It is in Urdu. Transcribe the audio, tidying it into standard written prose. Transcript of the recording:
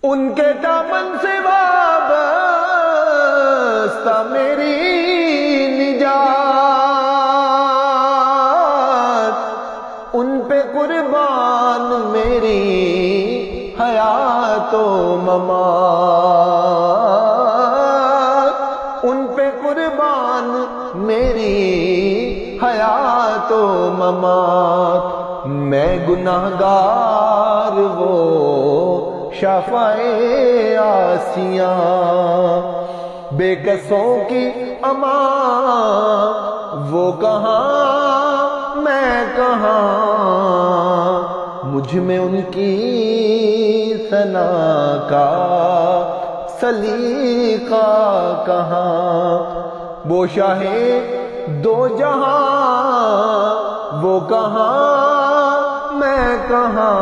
ان کے دامن سے وابستہ میری نجات، ان پہ قربان میری حیات و ممات، ان پہ قربان میری حیات و ممات۔ میں گناہگار وہ شفاء آسیاں، بے کسوں کی امان وہ کہاں میں کہاں، مجھ میں ان کی ثنا کا سلیقہ کہاں۔ وہ شاہ دو جہاں وہ کہاں میں کہاں،